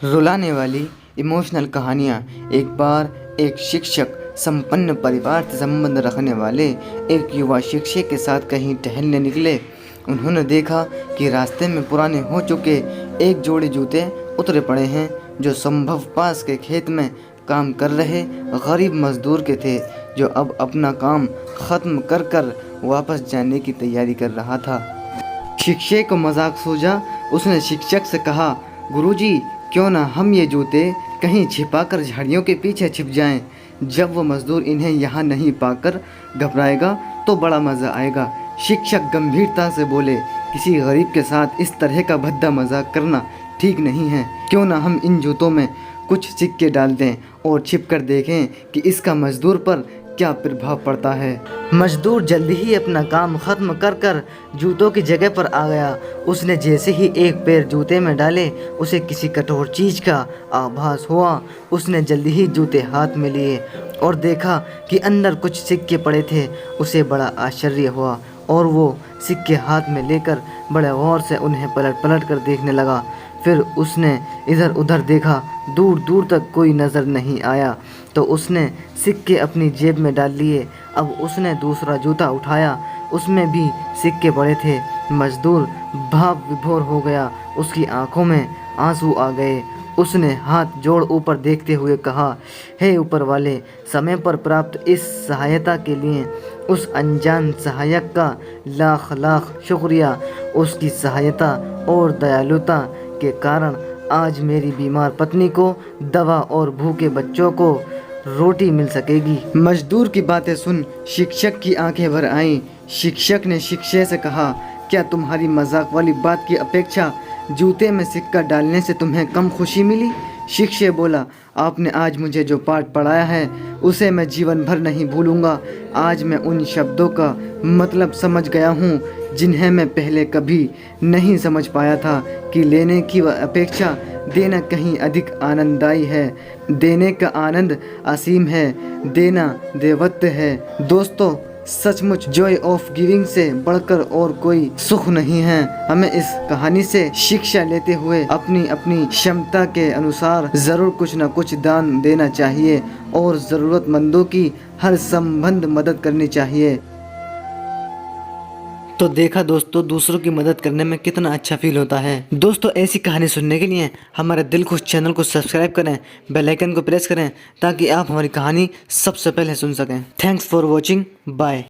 रुलाने वाली इमोशनल कहानियाँ। एक बार एक शिक्षक संपन्न परिवार से संबंध रखने वाले एक युवा शिक्षक के साथ कहीं टहलने निकले। उन्होंने देखा कि रास्ते में पुराने हो चुके एक जोड़ी जूते उतरे पड़े हैं, जो संभव पास के खेत में काम कर रहे गरीब मजदूर के थे, जो अब अपना काम ख़त्म कर कर वापस जाने की तैयारी कर रहा था। शिक्षक को मजाक सूझा। उसने शिक्षक से कहा, गुरुजी, क्यों ना हम ये जूते कहीं छिपाकर झाड़ियों के पीछे छिप जाएं। जब वो मजदूर इन्हें यहाँ नहीं पाकर घबराएगा तो बड़ा मज़ा आएगा। शिक्षक गंभीरता से बोले, किसी गरीब के साथ इस तरह का भद्दा मजाक करना ठीक नहीं है। क्यों ना हम इन जूतों में कुछ सिक्के डाल दें और छिप कर देखें कि इसका मजदूर पर क्या प्रभाव पड़ता है। मजदूर जल्दी ही अपना काम ख़त्म कर कर जूतों की जगह पर आ गया। उसने जैसे ही एक पैर जूते में डाले, उसे किसी कठोर चीज़ का आभास हुआ। उसने जल्दी ही जूते हाथ में लिए और देखा कि अंदर कुछ सिक्के पड़े थे। उसे बड़ा आश्चर्य हुआ और वो सिक्के हाथ में लेकर बड़े गौर से उन्हें पलट पलट कर देखने लगा। फिर उसने इधर उधर देखा, दूर दूर तक कोई नज़र नहीं आया, तो उसने सिक्के अपनी जेब में डाल लिए। अब उसने दूसरा जूता उठाया, उसमें भी सिक्के पड़े थे। मजदूर भाव विभोर हो गया, उसकी आंखों में आंसू आ गए। उसने हाथ जोड़ ऊपर देखते हुए कहा, हे ऊपर वाले, समय पर प्राप्त इस सहायता के लिए उस अनजान सहायक का लाख लाख शुक्रिया। उसकी सहायता और दयालुता के कारण आज मेरी बीमार पत्नी को दवा और भूखे बच्चों को रोटी मिल सकेगी। मजदूर की बातें सुन शिक्षक की आंखें भर आईं। शिक्षक ने शिष्य से कहा, क्या तुम्हारी मजाक वाली बात की अपेक्षा जूते में सिक्का डालने से तुम्हें कम खुशी मिली? शिष्य बोला, आपने आज मुझे जो पाठ पढ़ाया है उसे मैं जीवन भर नहीं भूलूंगा। आज मैं उन शब्दों का मतलब समझ गया हूँ जिन्हें मैं पहले कभी नहीं समझ पाया था, कि लेने की अपेक्षा देना कहीं अधिक आनंददायी है। देने का आनंद असीम है, देना देवत्व है। दोस्तों, सचमुच जॉय ऑफ गिविंग से बढ़कर और कोई सुख नहीं है। हमें इस कहानी से शिक्षा लेते हुए अपनी अपनी क्षमता के अनुसार ज़रूर कुछ न कुछ दान देना चाहिए और ज़रूरतमंदों की हर संबंध मदद करनी चाहिए। तो देखा दोस्तों, दूसरों की मदद करने में कितना अच्छा फील होता है। दोस्तों, ऐसी कहानी सुनने के लिए हमारे दिल खुश चैनल को सब्सक्राइब करें, बेल आइकन को प्रेस करें, ताकि आप हमारी कहानी सबसे पहले सुन सकें। Thanks for watching, bye.